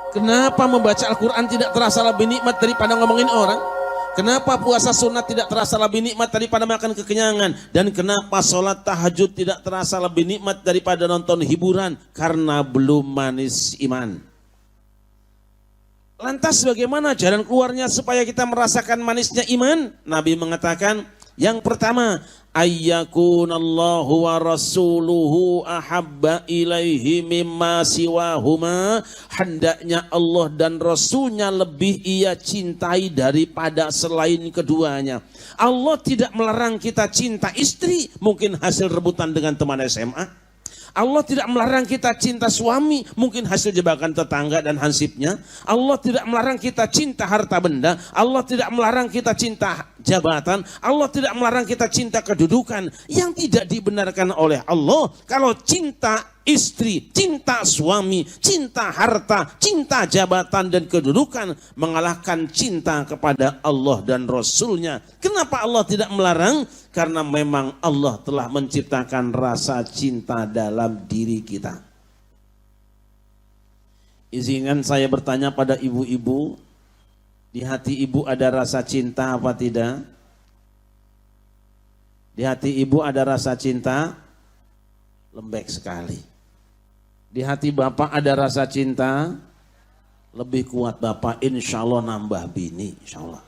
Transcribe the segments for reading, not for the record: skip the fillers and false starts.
Kenapa membaca Al-Quran tidak terasa lebih nikmat daripada ngomongin orang? Kenapa puasa sunat tidak terasa lebih nikmat daripada makan kekenyangan? Dan kenapa sholat tahajud tidak terasa lebih nikmat daripada nonton hiburan? Karena belum manis iman. Lantas bagaimana jalan keluarnya supaya kita merasakan manisnya iman? Nabi mengatakan, yang pertama, ayyakunallahu wa rasuluhu ahabba ilaihi mimma siwahuma. Hendaknya Allah dan Rasulnya lebih ia cintai daripada selain keduanya. Allah tidak melarang kita cinta istri, mungkin hasil rebutan dengan teman SMA. Allah tidak melarang kita cinta suami, mungkin hasil jebakan tetangga dan hansipnya. Allah tidak melarang kita cinta harta benda. Allah tidak melarang kita cinta jabatan. Allah tidak melarang kita cinta kedudukan. Yang tidak dibenarkan oleh Allah, kalau cinta istri, cinta suami, cinta harta, cinta jabatan dan kedudukan mengalahkan cinta kepada Allah dan Rasulnya. Kenapa Allah tidak melarang? Karena memang Allah telah menciptakan rasa cinta dalam diri kita. Izinkan saya bertanya pada ibu-ibu, di hati ibu ada rasa cinta apa tidak? Di hati ibu ada rasa cinta? Lembek sekali. Di hati bapak ada rasa cinta? Lebih kuat bapak, insya Allah nambah bini, insya Allah.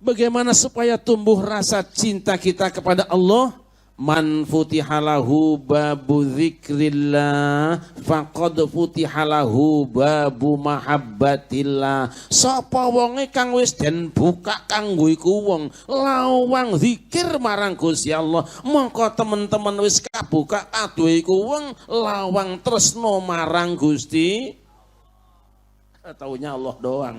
Bagaimana supaya tumbuh rasa cinta kita kepada Allah? Man futihalahu babu dzikrillah faqad futihalahu babu mahabbatillah. Sapa wonge kang wis den buka kanggo iku wong lawang zikir marang Gusti Allah, mongko teman-teman wis kabuka kado iku wong lawang tresno marang Gusti. Taunya Allah doang.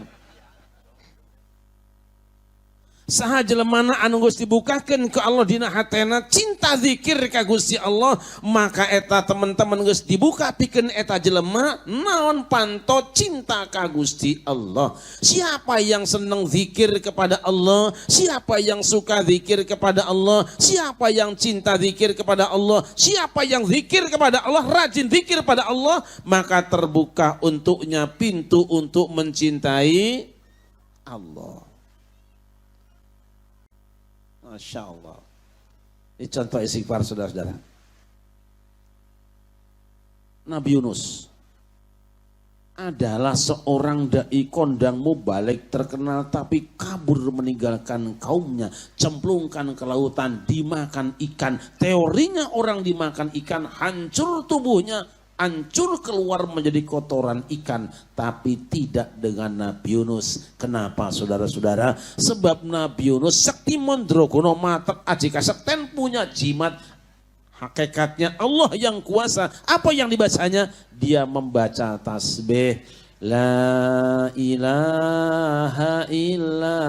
Saha jelemana anu geus dibukakeun ke Allah dina hatena cinta zikir ka Gusti Allah, maka eta teman-teman geus dibuka pikeun eta jelema naon panto cinta ka Gusti Allah. Siapa yang senang zikir kepada Allah, siapa yang suka zikir kepada Allah, siapa yang cinta zikir kepada Allah, siapa yang zikir kepada Allah, rajin zikir pada Allah, maka terbuka untuknya pintu untuk mencintai Allah. Masya Allah. Ini contoh istighfar saudara-saudara. Nabi Yunus adalah seorang dai kondang mubalik terkenal, tapi kabur meninggalkan kaumnya, cemplungkan ke lautan, dimakan ikan. Teorinya orang dimakan ikan hancur tubuhnya, hancur keluar menjadi kotoran ikan, tapi tidak dengan Nabi Yunus. Kenapa saudara-saudara? Sebab Nabi Yunus sakti mondrogono mater aji kasekten, punya jimat. Hakikatnya Allah yang kuasa. Apa yang dibacanya? Dia membaca tasbih. La ilaha illa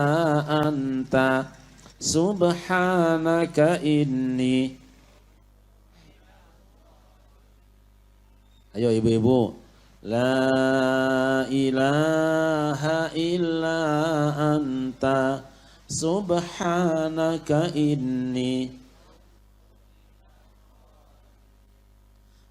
anta subhanaka inni. Ayo ibu-ibu. La ilaha illa anta subhanaka inni.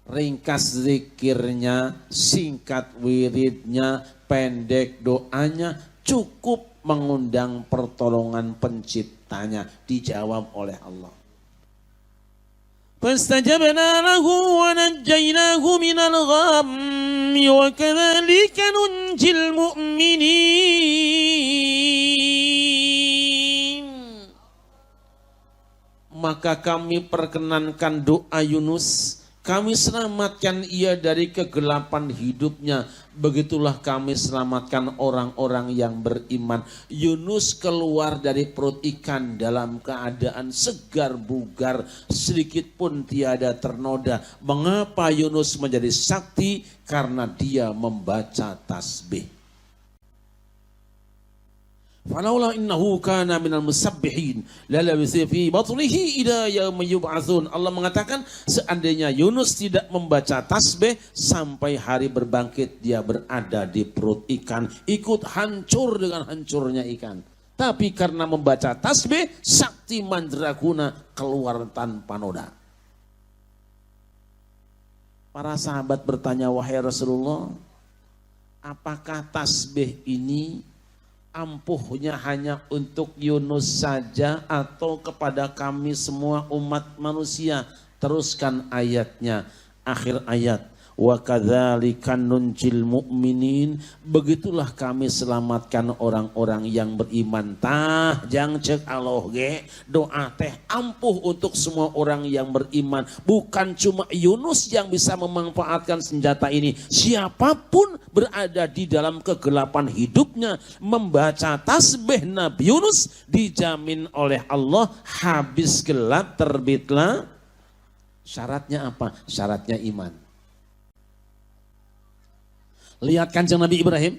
Ringkas zikirnya, singkat wiridnya, pendek doanya, cukup mengundang pertolongan penciptanya, dijawab oleh Allah. فاستجبنا له ونجيناه من الغم وكذلك ننجي المؤمنين. Maka kami perkenankan doa Yunus, kami selamatkan ia dari kegelapan hidupnya. Begitulah kami selamatkan orang-orang yang beriman. Yunus keluar dari perut ikan dalam keadaan segar bugar, sedikit pun tiada ternoda. Mengapa Yunus menjadi sakti? Karena dia membaca tasbih. Falaula innahu kana minal musabbihin lalabisa fi batnihi ila yaumi yub'atsun. Allah mengatakan seandainya Yunus tidak membaca tasbih, sampai hari berbangkit dia berada di perut ikan, ikut hancur dengan hancurnya ikan. Tapi karena membaca tasbih, sakti mandraguna keluar tanpa noda. Para sahabat bertanya, wahai Rasulullah, apakah tasbih ini ampuhnya hanya untuk Yunus saja atau kepada kami semua umat manusia? Teruskan ayatnya, akhir ayat. Wa kadzalika nunjil mu'minin, begitulah kami selamatkan orang-orang yang beriman. Tah jang cek Allah ge, doa teh ampuh untuk semua orang yang beriman, bukan cuma Yunus yang bisa memanfaatkan senjata ini. Siapapun berada di dalam kegelapan hidupnya membaca tasbih Nabi Yunus, dijamin oleh Allah habis gelap terbitlah. Syaratnya apa? Syaratnya iman. Lihat kanjeng Nabi Ibrahim.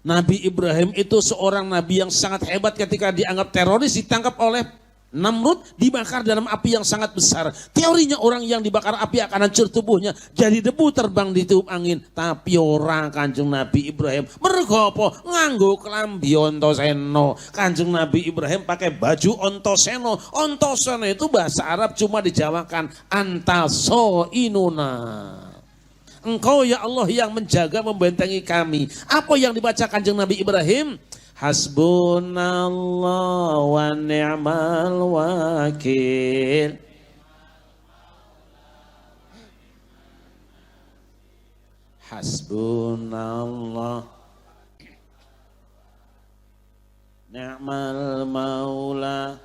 Nabi Ibrahim itu seorang nabi yang sangat hebat ketika dianggap teroris, ditangkap oleh Namrud, dibakar dalam api yang sangat besar. Teorinya orang yang dibakar api akan hancur tubuhnya, jadi debu terbang di tiup angin. Tapi orang kanjeng Nabi Ibrahim mergo apa? Nganggo klambi ontoseno. Kanjeng Nabi Ibrahim pakai baju ontoseno. Ontoseno itu bahasa Arab cuma dijawakan antaso inuna. Engkau ya Allah yang menjaga membentengi kami. Apa yang dibaca kanjeng Nabi Ibrahim? Hasbunallah wa ni'mal wakil. Hasbunallah ni'mal maula.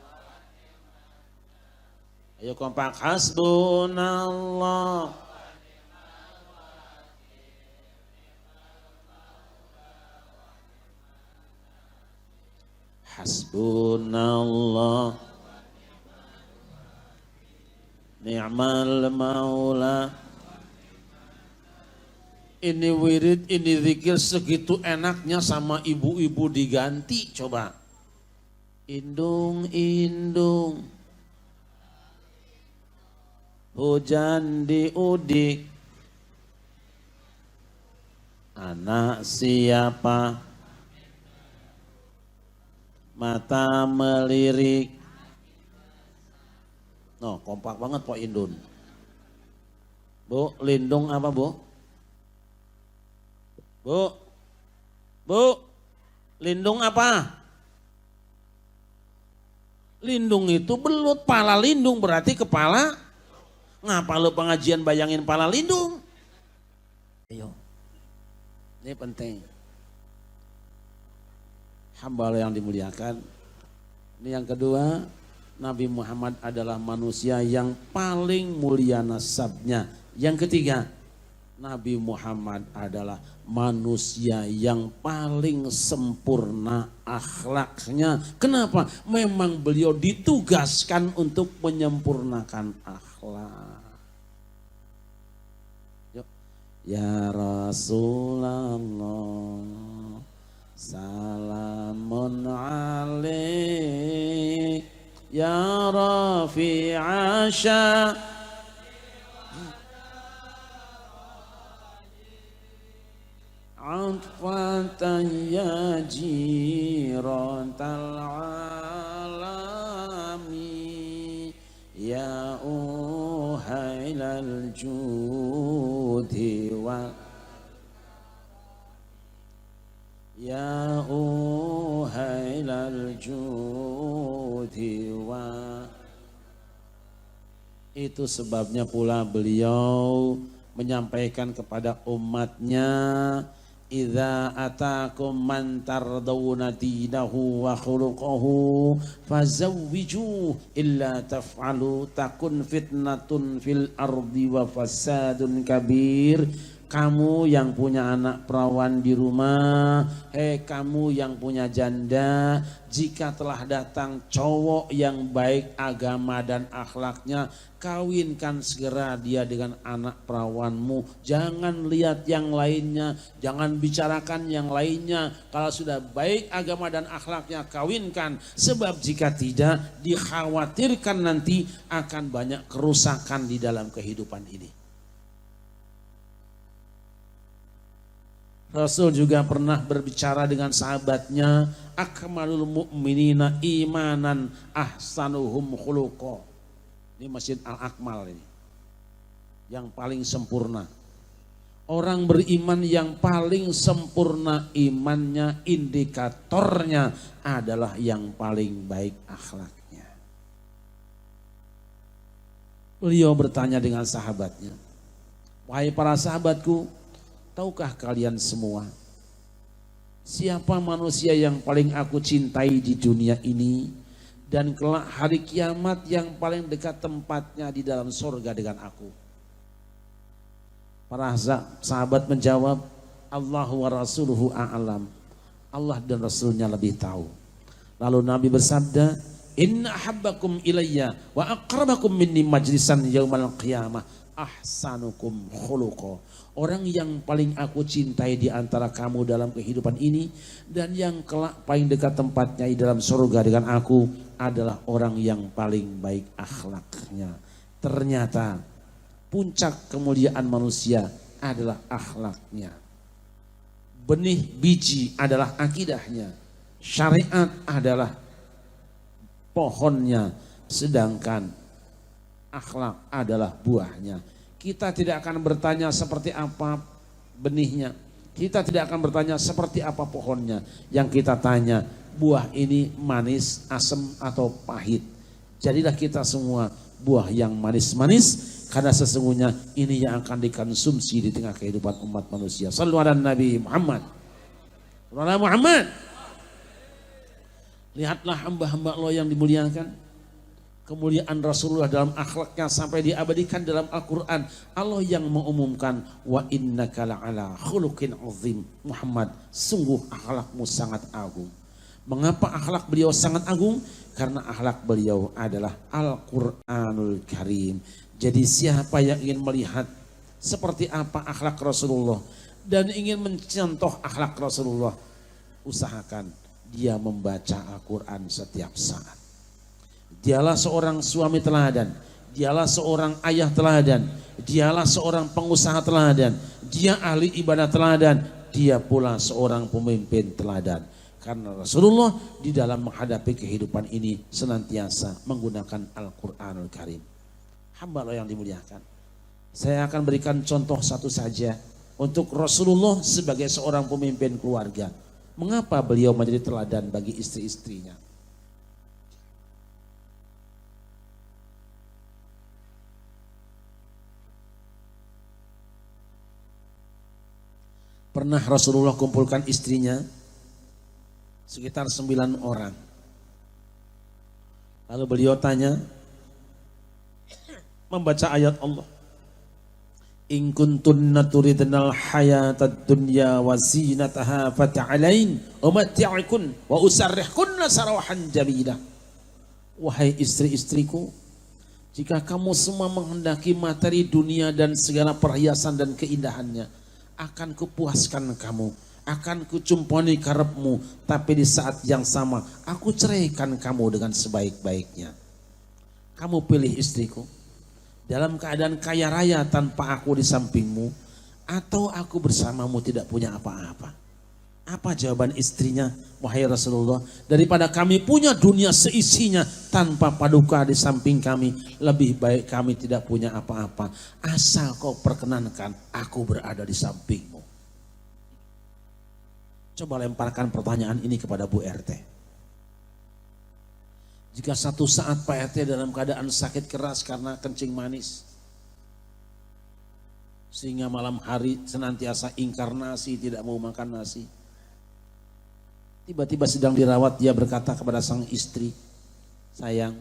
Ayo kompak, hasbunallah. Hasbunallah ni'mal maula. Ini wirid, ini zikir segitu enaknya sama ibu-ibu diganti. Coba. Indung, indung, hujan diudik, anak siapa? Mata melirik. No, kompak banget Pak Indun. Bu, lindung apa Bu? Bu, Bu, lindung apa? Lindung itu belut, pala lindung berarti kepala. Ngapa lu pengajian bayangin pala lindung? Ayo, ini penting. Hamba yang dimuliakan. Ini yang kedua, Nabi Muhammad adalah manusia yang paling mulia nasabnya. Yang ketiga, Nabi Muhammad adalah manusia yang paling sempurna akhlaknya. Kenapa? Memang beliau ditugaskan untuk menyempurnakan akhlak. Yuk. Ya Rasulullah, salamun alaik ya rafi'a sya. Atfatan ya jiratal alami ya uhailal judi wa ya uhailal judi wa. Itu sebabnya pula beliau menyampaikan kepada umatnya, idza atakum man tardawna dinahu wa khuluquhu fazawwiju illa taf'alu takun fitnatun fil ardi wa fasadun kabir. Kamu yang punya anak perawan di rumah, kamu yang punya janda, jika telah datang cowok yang baik agama dan akhlaknya, kawinkan segera dia dengan anak perawanmu. Jangan lihat yang lainnya, jangan bicarakan yang lainnya. Kalau sudah baik agama dan akhlaknya, kawinkan. Sebab jika tidak, dikhawatirkan nanti akan banyak kerusakan di dalam kehidupan ini. Rasul juga pernah berbicara dengan sahabatnya, akmalul mu'minina imanan ahsanuhum khuluqa. Ini Masjid Al-Akmal ini. yang paling sempurna. Orang beriman yang paling sempurna imannya, indikatornya adalah yang paling baik akhlaknya. Beliau bertanya dengan sahabatnya, wahai para sahabatku, tahukah kalian semua siapa manusia yang paling aku cintai di dunia ini dan kelak hari kiamat yang paling dekat tempatnya di dalam surga dengan aku? Para sahabat menjawab, Allah wa rasuluhu a'lam. Allah dan Rasulnya lebih tahu. Lalu Nabi bersabda, inna ahabbakum ilayya wa aqrabakum minni majlisan yaumal qiyamah ahsanukum khuluqa. Orang yang paling aku cintai di antara kamu dalam kehidupan ini dan yang kelak paling dekat tempatnya di dalam surga dengan aku adalah orang yang paling baik akhlaknya. Ternyata puncak kemuliaan manusia adalah akhlaknya. Benih biji adalah akidahnya. Syariat adalah pohonnya. Sedangkan akhlak adalah buahnya. Kita tidak akan bertanya seperti apa benihnya. Kita tidak akan bertanya seperti apa pohonnya. Yang kita tanya, buah ini manis, asam atau pahit. Jadilah kita semua buah yang manis-manis. Karena sesungguhnya ini yang akan dikonsumsi di tengah kehidupan umat manusia. Sallu ala Nabi Muhammad. Sallu ala Muhammad. Lihatlah hamba-hamba Allah yang dimuliakan. Kemuliaan Rasulullah dalam akhlaknya sampai diabadikan dalam Al-Quran. Allah yang mengumumkan, wa innaka la'ala khuluqin azim. Muhammad, sungguh akhlakmu sangat agung. Mengapa akhlak beliau sangat agung? Karena akhlak beliau adalah Al-Quranul Karim. Jadi siapa yang ingin melihat seperti apa akhlak Rasulullah dan ingin mencontoh akhlak Rasulullah, usahakan dia membaca Al-Quran setiap saat. Dialah seorang suami teladan, dialah seorang ayah teladan, dialah seorang pengusaha teladan, dia ahli ibadah teladan, dia pula seorang pemimpin teladan. Karena Rasulullah di dalam menghadapi kehidupan ini senantiasa menggunakan Al-Quranul Karim. Hamba Allah yang dimuliakan. Saya akan berikan contoh satu saja untuk Rasulullah sebagai seorang pemimpin keluarga. Mengapa beliau menjadi teladan bagi istri-istrinya? Pernah Rasulullah kumpulkan istrinya sekitar 9 orang. Lalu beliau tanya, membaca ayat Allah, in kuntunna turidnal hayatad dunya wa zinataha fata'alain umatti'ikun wa usarrihkunna sarahan jamila. Wahai istri-istriku, jika kamu semua menghendaki materi dunia dan segala perhiasan dan keindahannya, akan kupuaskan kamu, akan kucumponi karepmu, tapi di saat yang sama aku ceraikan kamu dengan sebaik-baiknya. Kamu pilih istriku dalam keadaan kaya raya tanpa aku di sampingmu, atau aku bersamamu tidak punya apa-apa. Apa jawaban istrinya? Wahai Rasulullah, daripada kami punya dunia seisinya tanpa paduka di samping kami, lebih baik kami tidak punya apa-apa, asal kau perkenankan aku berada di sampingmu. Coba lemparkan pertanyaan ini kepada Bu RT. Jika satu saat Pak RT dalam keadaan sakit keras karena kencing manis, sehingga malam hari senantiasa ingkar nasi, tidak mau makan nasi. Tiba-tiba sedang dirawat, dia berkata kepada sang istri, sayang,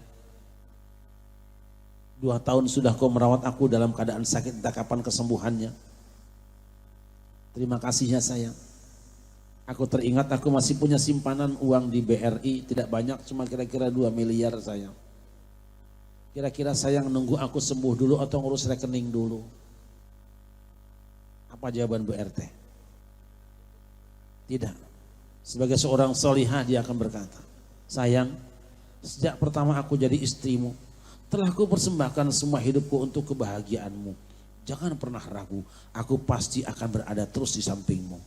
2 tahun sudah kau merawat aku dalam keadaan sakit, entah kapan kesembuhannya. Terima kasih ya sayang. Aku teringat aku masih punya simpanan uang di BRI, tidak banyak, cuma kira-kira 2 miliar sayang. Kira-kira sayang nunggu aku sembuh dulu atau ngurus rekening dulu? Apa jawaban Bu RT? Tidak. Sebagai seorang solihah dia akan berkata, sayang, sejak pertama aku jadi istrimu, telah aku persembahkan semua hidupku untuk kebahagiaanmu. Jangan pernah ragu, aku pasti akan berada terus di sampingmu.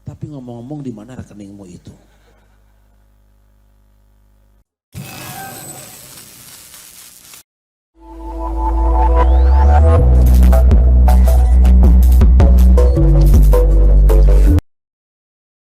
Tapi ngomong-ngomong, di mana rekeningmu itu?